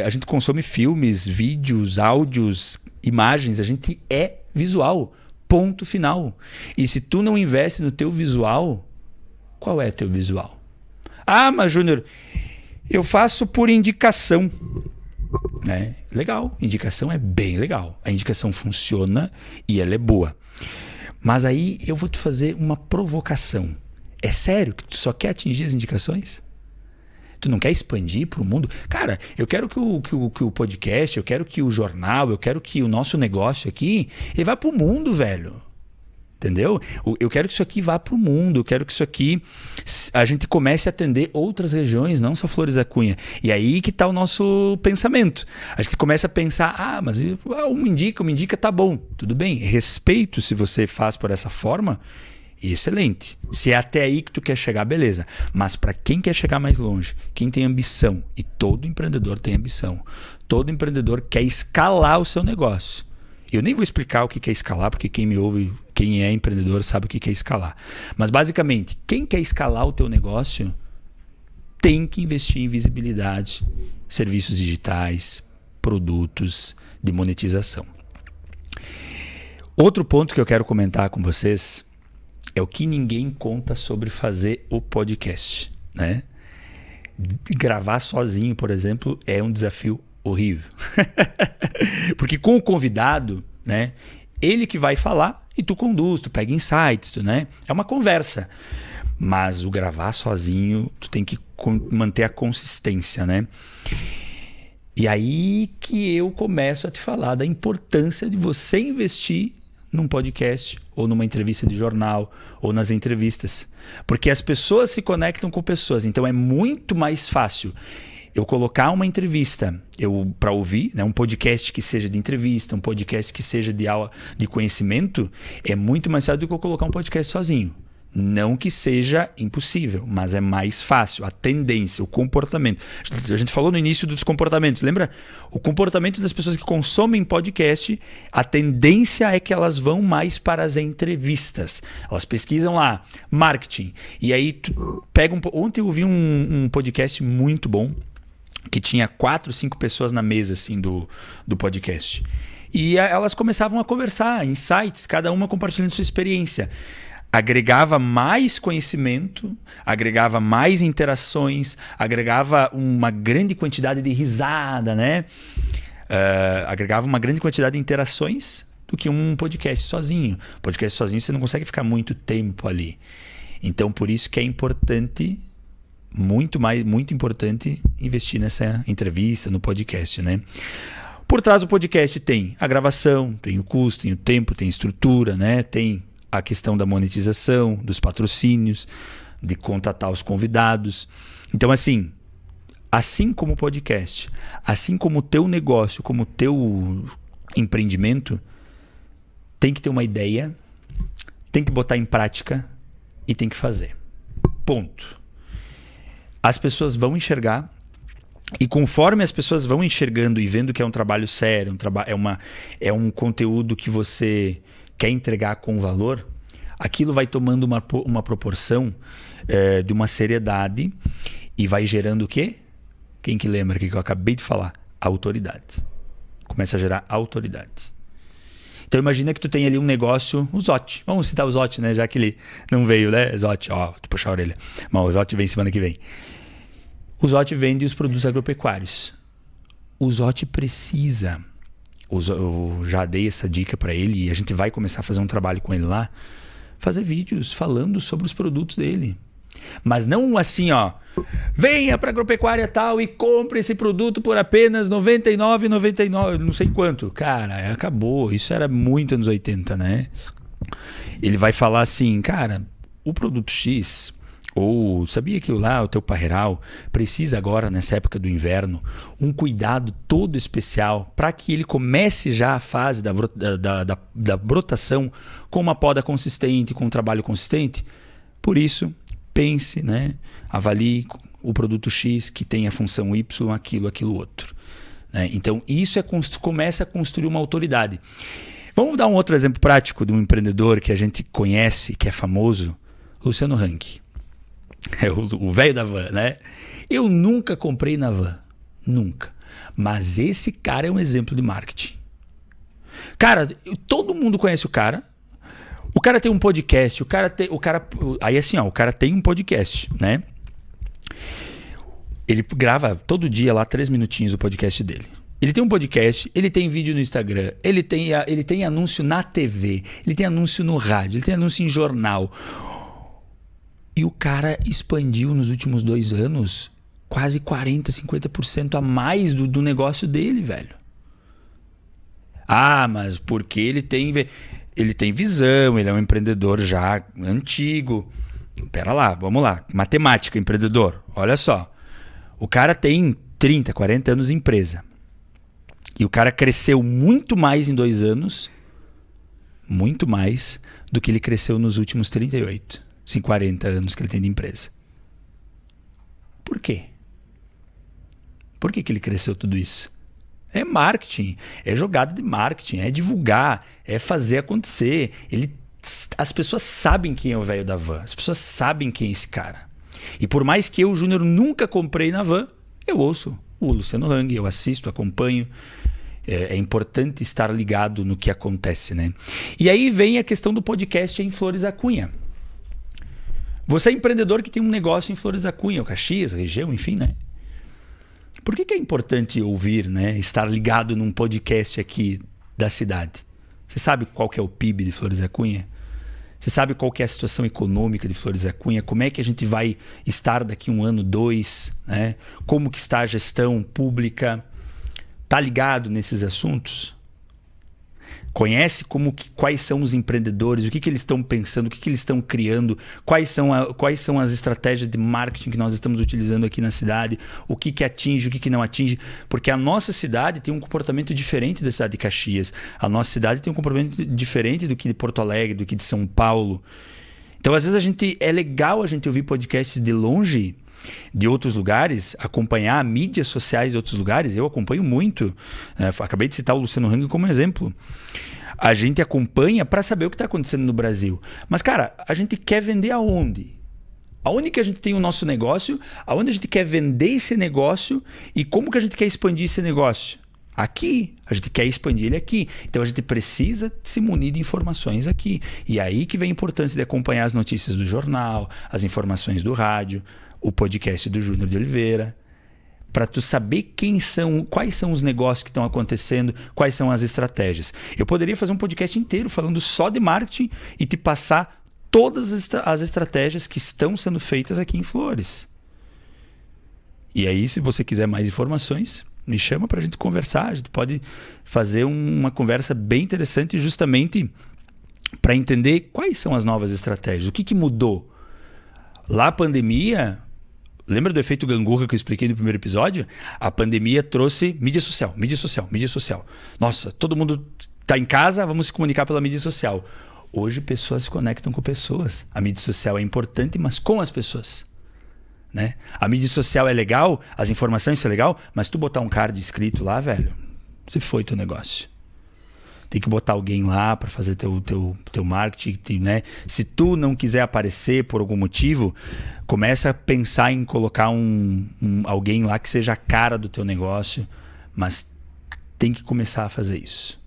a gente consome filmes, vídeos, áudios, imagens. A gente é visual. Ponto final. E se tu não investe no teu visual, qual é teu visual? Ah, mas Júnior, eu faço por indicação. Né? Legal, indicação é bem legal. A indicação funciona e ela é boa. Mas aí eu vou te fazer uma provocação. É sério que tu só quer atingir as indicações? Tu não quer expandir para o mundo? Cara, eu quero que o podcast, eu quero que o jornal, eu quero que o nosso negócio aqui, ele vá para o mundo, velho. Entendeu? Eu quero que isso aqui vá para o mundo, eu quero que isso aqui a gente comece a atender outras regiões, não só Flores da Cunha. E aí que está o nosso pensamento. A gente começa a pensar, mas uma indica, tá bom. Tudo bem, respeito se você faz por essa forma, excelente. Se é até aí que tu quer chegar, beleza. Mas para quem quer chegar mais longe, quem tem ambição, e todo empreendedor tem ambição, todo empreendedor quer escalar o seu negócio. Eu nem vou explicar o que é escalar, porque quem me ouve, quem é empreendedor, sabe o que é escalar. Mas basicamente, quem quer escalar o teu negócio tem que investir em visibilidade, serviços digitais, produtos de monetização. Outro ponto que eu quero comentar com vocês é o que ninguém conta sobre fazer o podcast, né? Gravar sozinho, por exemplo, é um desafio horrível. Porque com o convidado, né? Ele que vai falar e tu conduz, tu pega insights, né? É uma conversa. Mas o gravar sozinho, tu tem que manter a consistência, né? E aí que eu começo a te falar da importância de você investir num podcast ou numa entrevista de jornal ou nas entrevistas. Porque as pessoas se conectam com pessoas. Então é muito mais fácil eu colocar uma entrevista para ouvir, né, um podcast que seja de entrevista, um podcast que seja de aula de conhecimento, é muito mais fácil do que eu colocar um podcast sozinho. Não que seja impossível, mas é mais fácil. A tendência, o comportamento. A gente falou no início dos comportamentos, lembra? O comportamento das pessoas que consomem podcast, a tendência é que elas vão mais para as entrevistas. Elas pesquisam lá, marketing. E aí tu pega ontem eu ouvi um podcast muito bom, que tinha 4, 5 pessoas na mesa assim, do podcast. E elas começavam a conversar, insights, cada uma compartilhando sua experiência. Agregava mais conhecimento, agregava mais interações, agregava uma grande quantidade de risada, né? Agregava uma grande quantidade de interações do que um podcast sozinho. Podcast sozinho você não consegue ficar muito tempo ali. Então, por isso que é importante, muito importante, investir nessa entrevista, no podcast, né? Por trás do podcast tem a gravação, tem o custo, tem o tempo, tem a estrutura, né? Tem a questão da monetização, dos patrocínios, de contatar os convidados. Então, assim como o podcast, assim como o teu negócio, como o teu empreendimento, tem que ter uma ideia, tem que botar em prática e tem que fazer. Ponto. As pessoas vão enxergar, e conforme as pessoas vão enxergando e vendo que é um trabalho sério, é um conteúdo que você quer entregar com valor, aquilo vai tomando uma proporção de uma seriedade e vai gerando o quê? Quem que lembra que eu acabei de falar? Autoridade. Começa a gerar autoridade. Então imagina que tu tem ali um negócio, o Zotti. Vamos citar o Zotti, né? Já que ele não veio, né? Zotti, tu puxar a orelha. Mas o Zotti vem semana que vem. O Zotti vende os produtos agropecuários. O Zotti precisa, eu já dei essa dica para ele e a gente vai começar a fazer um trabalho com ele lá, fazer vídeos falando sobre os produtos dele. Mas não assim, venha para agropecuária tal e compre esse produto por apenas R$ 99,99, não sei quanto. Cara, acabou. Isso era muito anos 80, né? Ele vai falar assim, cara, o produto X, ou sabia que o teu parreiral precisa agora, nessa época do inverno, um cuidado todo especial para que ele comece já a fase da brotação com uma poda consistente, com um trabalho consistente? Por isso, pense, né? Avalie o produto X que tem a função Y, aquilo outro. Né? Então, isso começa a construir uma autoridade. Vamos dar um outro exemplo prático de um empreendedor que a gente conhece, que é famoso, Luciano Hang. É o velho da van, né? Eu nunca comprei na van. Nunca. Mas esse cara é um exemplo de marketing. Cara, todo mundo conhece o cara. O cara tem um podcast, aí assim, o cara tem um podcast, né? Ele grava todo dia lá 3 minutinhos o podcast dele. Ele tem um podcast, ele tem vídeo no Instagram, ele tem anúncio na TV, ele tem anúncio no rádio, ele tem anúncio em jornal. E o cara expandiu nos últimos 2 anos quase 40%, 50% a mais do negócio dele, velho. Mas porque ele tem visão, ele é um empreendedor já antigo. Pera lá, vamos lá. Matemática, empreendedor. Olha só. O cara tem 30, 40 anos de empresa. E o cara cresceu muito mais em 2 anos, muito mais do que ele cresceu nos últimos 38, 40 anos que ele tem de empresa. Por quê? Por que ele cresceu tudo isso? É marketing, é jogada de marketing, é divulgar, é fazer acontecer. As pessoas sabem quem é o velho da van, as pessoas sabem quem é esse cara. E por mais que eu, Júnior, nunca comprei na van, eu ouço o Luciano Hang, eu assisto, acompanho. É importante estar ligado no que acontece, né? E aí vem a questão do podcast em Flores da Cunha. Você é empreendedor que tem um negócio em Flores da Cunha, ou Caxias, região, enfim, né? Por que é importante ouvir, né? Estar ligado num podcast aqui da cidade? Você sabe qual que é o PIB de Flores da Cunha? Você sabe qual que é a situação econômica de Flores da Cunha? Como é que a gente vai estar daqui 1 ano, 2? Né? Como que está a gestão pública? Tá ligado nesses assuntos? Conhece quais são os empreendedores, o que eles estão pensando, o que eles estão criando, quais são as estratégias de marketing que nós estamos utilizando aqui na cidade, o que atinge, o que não atinge, porque a nossa cidade tem um comportamento diferente da cidade de Caxias, a nossa cidade tem um comportamento diferente do que de Porto Alegre, do que de São Paulo. Então, às vezes, é legal a gente ouvir podcasts de longe, de outros lugares, acompanhar mídias sociais de outros lugares. Eu acompanho muito, acabei de citar o Luciano Hang como exemplo. A gente acompanha para saber o que está acontecendo no Brasil. Mas, cara, a gente quer vender aonde? Aonde que a gente tem o nosso negócio? Aonde a gente quer vender esse negócio? E como que a gente quer expandir esse negócio? Aqui. A gente quer expandir ele aqui. Então, a gente precisa se munir de informações aqui. E aí que vem a importância de acompanhar as notícias do jornal, as informações do rádio, o podcast do Júnior de Oliveira, para tu saber quais são os negócios que estão acontecendo, quais são as estratégias. Eu poderia fazer um podcast inteiro falando só de marketing e te passar todas as estratégias que estão sendo feitas aqui em Flores. E aí, se você quiser mais informações, me chama para a gente conversar. A gente pode fazer uma conversa bem interessante justamente para entender quais são as novas estratégias, o que mudou. Lá a pandemia... Lembra do efeito gangorra que eu expliquei no primeiro episódio? A pandemia trouxe mídia social. Nossa, todo mundo está em casa, vamos se comunicar pela mídia social. Hoje pessoas se conectam com pessoas. A mídia social é importante, mas com as pessoas. Né? A mídia social é legal, as informações são legal, mas tu botar um card escrito lá, velho, se foi teu negócio. Tem que botar alguém lá para fazer teu marketing, né? Se tu não quiser aparecer por algum motivo, começa a pensar em colocar alguém lá que seja a cara do teu negócio, mas tem que começar a fazer isso.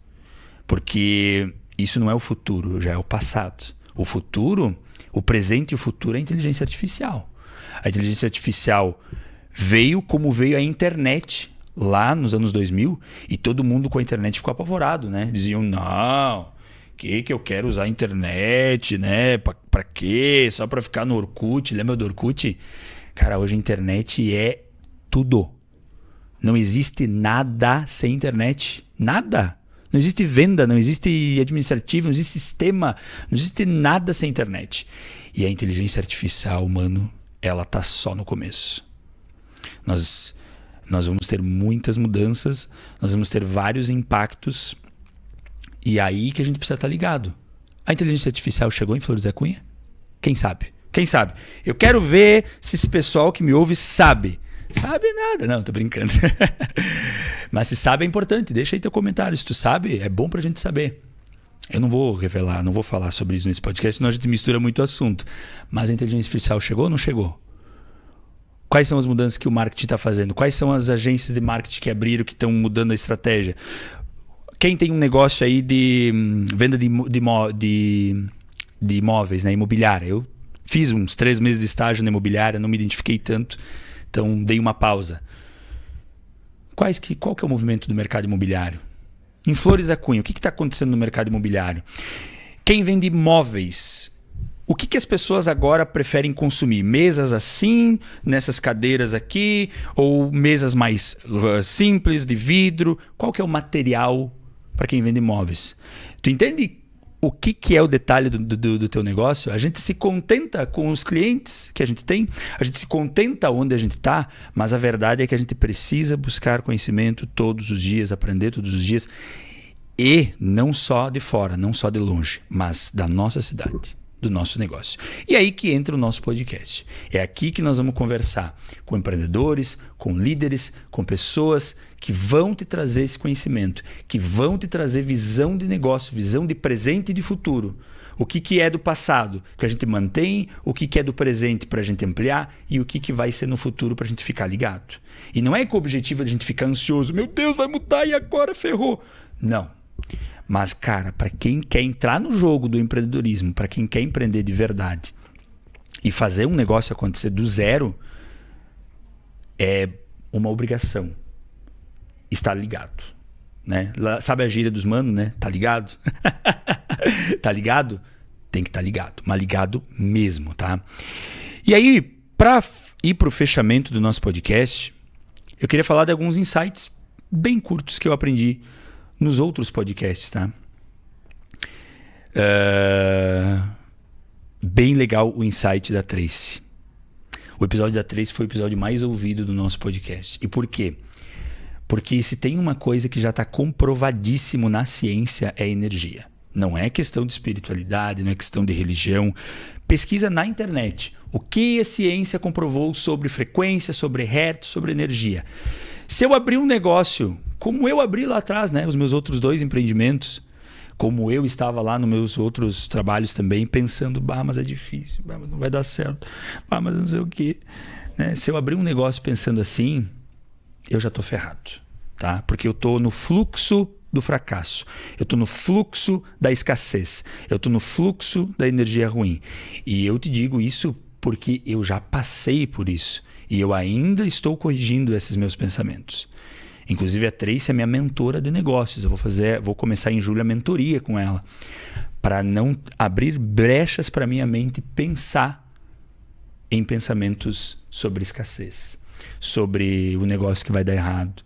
Porque isso não é o futuro, já é o passado. O futuro, o presente e o futuro é a inteligência artificial. A inteligência artificial veio como veio a internet lá nos anos 2000 e todo mundo com a internet ficou apavorado, né? Diziam, não, que eu quero usar a internet, né? Pra quê? Só pra ficar no Orkut. Lembra do Orkut? Cara, hoje a internet é tudo. Não existe nada sem internet. Nada. Não existe venda, não existe administrativo, não existe sistema, não existe nada sem internet. E a inteligência artificial, mano, ela tá só no começo. Nós vamos ter muitas mudanças, nós vamos ter vários impactos, e aí que a gente precisa estar ligado. A inteligência artificial chegou em Flores da Cunha? Quem sabe? Quem sabe? Eu quero ver se esse pessoal que me ouve sabe. Sabe nada. Não, tô brincando. Mas se sabe é importante, deixa aí teu comentário. Se tu sabe, é bom pra gente saber. Eu não vou revelar, não vou falar sobre isso nesse podcast, senão a gente mistura muito assunto. Mas a inteligência artificial chegou ou não chegou? Quais são as mudanças que o marketing está fazendo? Quais são as agências de marketing que abriram, que estão mudando a estratégia? Quem tem um negócio aí de venda de imóveis, né? Imobiliária. Eu fiz uns 3 meses de estágio na imobiliária, não me identifiquei tanto, então dei uma pausa. Qual que é o movimento do mercado imobiliário? Em Flores da Cunha, o que está acontecendo no mercado imobiliário? Quem vende imóveis? O que as pessoas agora preferem consumir? Mesas assim, nessas cadeiras aqui, ou mesas mais simples, de vidro? Qual que é o material para quem vende imóveis? Tu entende o que é o detalhe do teu negócio? A gente se contenta com os clientes que a gente tem, a gente se contenta onde a gente está, mas a verdade é que a gente precisa buscar conhecimento todos os dias, aprender todos os dias, e não só de fora, não só de longe, mas da nossa cidade, do nosso negócio. E aí que entra o nosso podcast. É aqui que nós vamos conversar com empreendedores, com líderes, com pessoas que vão te trazer esse conhecimento, que vão te trazer visão de negócio, visão de presente e de futuro. O que é do passado que a gente mantém, o que é do presente para a gente ampliar e o que vai ser no futuro para a gente ficar ligado. E não é com o objetivo de a gente ficar ansioso, meu Deus, vai mudar e agora ferrou. Não. Mas, cara, para quem quer entrar no jogo do empreendedorismo, para quem quer empreender de verdade e fazer um negócio acontecer do zero, é uma obrigação estar ligado, né? Sabe a gíria dos manos, né? Tá ligado? Tá ligado? Tem que estar ligado, mas ligado mesmo, tá? E aí, para ir pro fechamento do nosso podcast, eu queria falar de alguns insights bem curtos que eu aprendi nos outros podcasts, tá? Bem legal o insight da Tracy. O episódio da Tracy foi o episódio mais ouvido do nosso podcast. E por quê? Porque se tem uma coisa que já está comprovadíssimo na ciência é energia. Não é questão de espiritualidade, não é questão de religião. Pesquisa na internet. O que a ciência comprovou sobre frequência, sobre hertz, sobre energia. Se eu abrir um negócio, como eu abri lá atrás, né, os meus outros 2 empreendimentos, como eu estava lá nos meus outros trabalhos também, pensando, mas é difícil, mas não vai dar certo, mas não sei o quê. Né? Se eu abrir um negócio pensando assim, eu já estou ferrado, tá? Porque eu estou no fluxo do fracasso, eu estou no fluxo da escassez, eu estou no fluxo da energia ruim. E eu te digo isso porque eu já passei por isso e eu ainda estou corrigindo esses meus pensamentos. Inclusive a Tracy é minha mentora de negócios. Eu vou começar em julho a mentoria com ela para não abrir brechas para minha mente pensar em pensamentos sobre escassez, sobre o negócio que vai dar errado,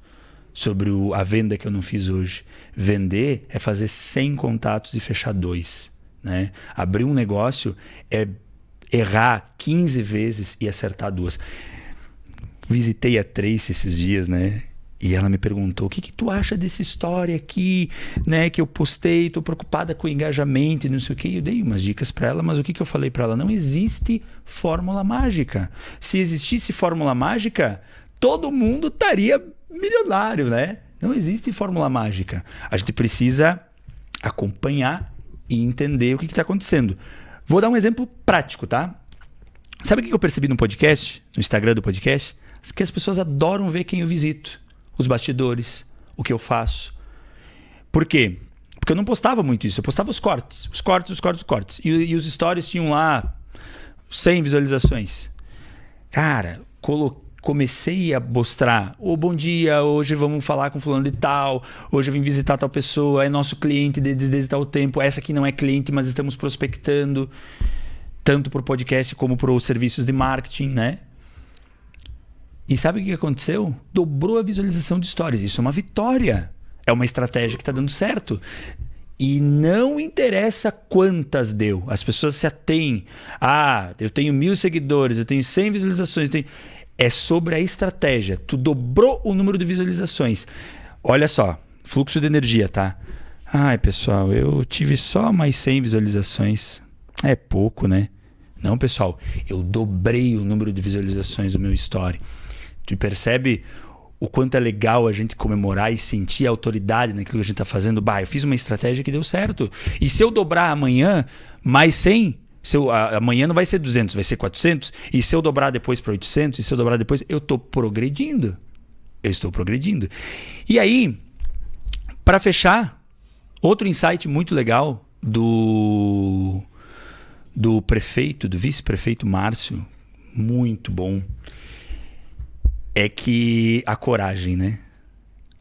sobre a venda que eu não fiz hoje. Vender é fazer 100 contatos e fechar 2, né? Abrir um negócio é errar 15 vezes e acertar 2. Visitei a Tracy esses dias, né? E ela me perguntou, o que tu acha dessa história aqui, né, que eu postei, tô preocupada com o engajamento e não sei o que. Eu dei umas dicas para ela, mas o que eu falei para ela? Não existe fórmula mágica. Se existisse fórmula mágica, todo mundo estaria milionário, né? Não existe fórmula mágica. A gente precisa acompanhar e entender o que está acontecendo. Vou dar um exemplo prático, tá? Sabe o que eu percebi no podcast, no Instagram do podcast? Que as pessoas adoram ver quem eu visito. Os bastidores, o que eu faço. Por quê? Porque eu não postava muito isso. Eu postava os cortes. E os stories tinham lá 100 visualizações. Cara, comecei a mostrar. Bom dia, hoje vamos falar com fulano de tal. Hoje eu vim visitar tal pessoa. É nosso cliente desde tal tempo. Essa aqui não é cliente, mas estamos prospectando. Tanto para o podcast como para os serviços de marketing, né? E sabe o que aconteceu? Dobrou a visualização de stories. Isso é uma vitória. É uma estratégia que está dando certo. E não interessa quantas deu. As pessoas se atêm. Eu tenho 1.000 seguidores, eu tenho 100 visualizações. É sobre a estratégia. Tu dobrou o número de visualizações. Olha só, fluxo de energia, tá? Ai, pessoal, eu tive só mais 100 visualizações. É pouco, né? Não, pessoal, eu dobrei o número de visualizações do meu story. Tu percebe o quanto é legal a gente comemorar e sentir a autoridade naquilo que a gente está fazendo? Eu fiz uma estratégia que deu certo. E se eu dobrar amanhã mais 100, amanhã não vai ser 200, vai ser 400. E se eu dobrar depois para 800, e se eu dobrar depois, eu estou progredindo. E aí, para fechar, outro insight muito legal do vice-prefeito Márcio, muito bom, é que a coragem, né?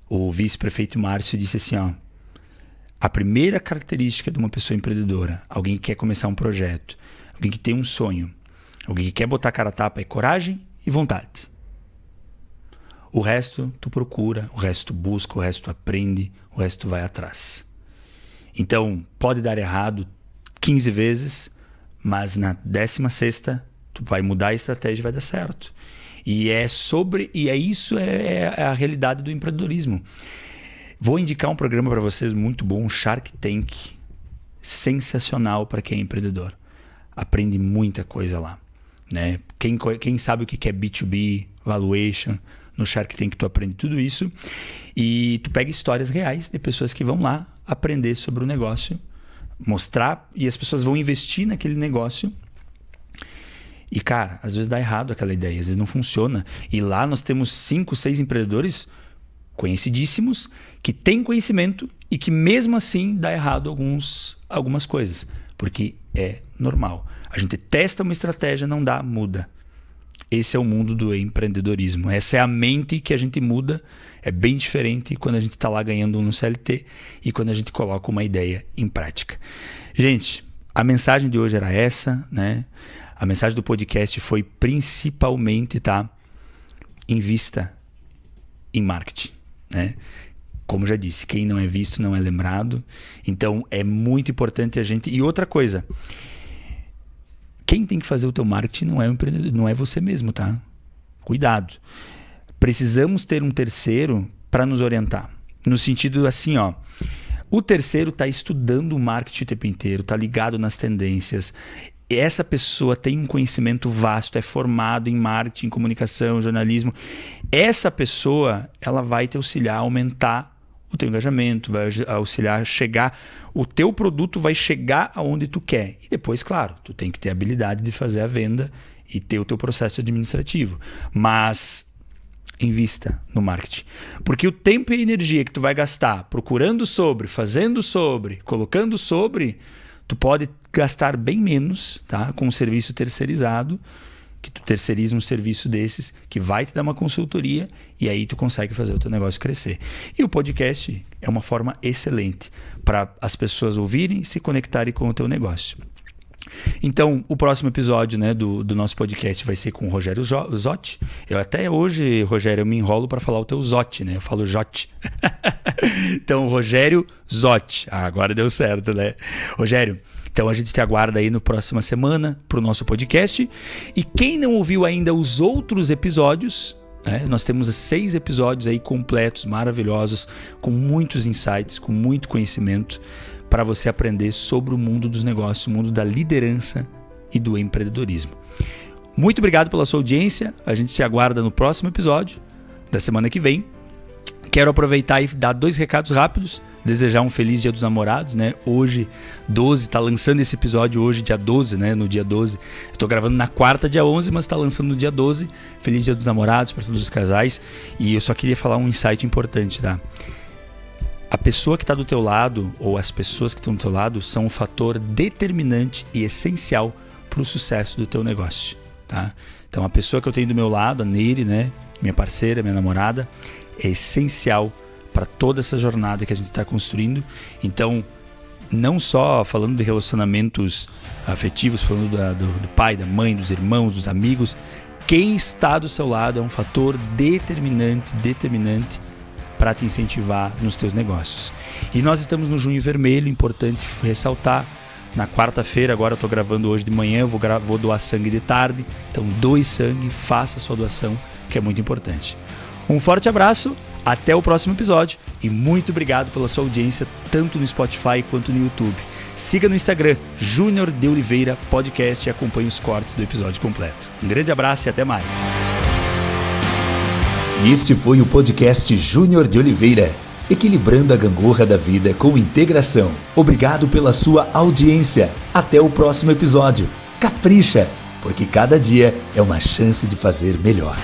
O vice-prefeito Márcio disse assim, a primeira característica de uma pessoa empreendedora, alguém que quer começar um projeto, alguém que tem um sonho, alguém que quer botar a cara a tapa, é coragem e vontade. O resto tu procura, o resto tu busca, o resto tu aprende, o resto tu vai atrás. Então, pode dar errado 15 vezes, mas na 16ª tu vai mudar a estratégia e vai dar certo. E isso é a realidade do empreendedorismo. Vou indicar um programa para vocês muito bom, um Shark Tank, sensacional para quem é empreendedor. Aprende muita coisa lá, né? Quem sabe o que é B2B, valuation, no Shark Tank tu aprende tudo isso e tu pega histórias reais de pessoas que vão lá aprender sobre o negócio, mostrar, e as pessoas vão investir naquele negócio. E, cara, às vezes dá errado aquela ideia, às vezes não funciona. E lá nós temos 5, 6 empreendedores conhecidíssimos que têm conhecimento e que mesmo assim dá errado algumas coisas. Porque é normal. A gente testa uma estratégia, não dá, muda. Esse é o mundo do empreendedorismo. Essa é a mente que a gente muda. É bem diferente quando a gente está lá ganhando no CLT e quando a gente coloca uma ideia em prática. Gente, a mensagem de hoje era essa, né? A mensagem do podcast foi principalmente, invista em marketing, né? Como já disse, quem não é visto não é lembrado. Então, é muito importante a gente... E outra coisa, quem tem que fazer o teu marketing não é o empreendedor, não é você mesmo, tá? Cuidado. Precisamos ter um terceiro para nos orientar. No sentido assim, o terceiro está estudando o marketing o tempo inteiro, está ligado nas tendências. Essa pessoa tem um conhecimento vasto, é formado em marketing, comunicação, jornalismo. Essa pessoa, ela vai te auxiliar a aumentar o teu engajamento, vai auxiliar a chegar... O teu produto vai chegar aonde tu quer. E depois, claro, tu tem que ter a habilidade de fazer a venda e ter o teu processo administrativo. Mas invista no marketing. Porque o tempo e a energia que tu vai gastar procurando sobre, fazendo sobre, colocando sobre... Tu pode gastar bem menos, tá? Com um serviço terceirizado, que tu terceiriza um serviço desses, que vai te dar uma consultoria e aí tu consegue fazer o teu negócio crescer. E o podcast é uma forma excelente para as pessoas ouvirem e se conectarem com o teu negócio. Então, o próximo episódio, né, do nosso podcast vai ser com o Rogério Zotti. Eu até hoje, Rogério, eu me enrolo para falar o teu Zotti, né? Eu falo Jotti. Então, Rogério Zotti. Agora deu certo, né? Rogério, então a gente te aguarda aí na próxima semana para o nosso podcast. E quem não ouviu ainda os outros episódios, Nós temos 6 episódios aí completos, maravilhosos, com muitos insights, com muito conhecimento para você aprender sobre o mundo dos negócios, o mundo da liderança e do empreendedorismo. Muito obrigado pela sua audiência. A gente se aguarda no próximo episódio da semana que vem. Quero aproveitar e dar 2 recados rápidos. Desejar um feliz Dia dos Namorados, né? Hoje, 12, tá lançando esse episódio hoje, dia 12, né? No dia 12. Estou gravando na quarta, dia 11, mas tá lançando no dia 12. Feliz Dia dos Namorados para todos os casais. E eu só queria falar um insight importante, tá? A pessoa que está do teu lado, ou as pessoas que estão do teu lado, são um fator determinante e essencial para o sucesso do teu negócio, tá? Então, a pessoa que eu tenho do meu lado, a Neire, né? Minha parceira, minha namorada, é essencial para toda essa jornada que a gente está construindo. Então, não só falando de relacionamentos afetivos, falando do pai, da mãe, dos irmãos, dos amigos, quem está do seu lado é um fator determinante para te incentivar nos teus negócios. E nós estamos no Junho Vermelho, importante ressaltar. Na quarta-feira, agora eu estou gravando hoje de manhã, eu vou doar sangue de tarde. Então, doe sangue, faça a sua doação, que é muito importante. Um forte abraço, até o próximo episódio e muito obrigado pela sua audiência, tanto no Spotify quanto no YouTube. Siga no Instagram, Júnior de Oliveira Podcast, e acompanhe os cortes do episódio completo. Um grande abraço e até mais. Este foi o podcast Júnior de Oliveira, equilibrando a gangorra da vida com integração. Obrigado pela sua audiência. Até o próximo episódio. Capricha, porque cada dia é uma chance de fazer melhor.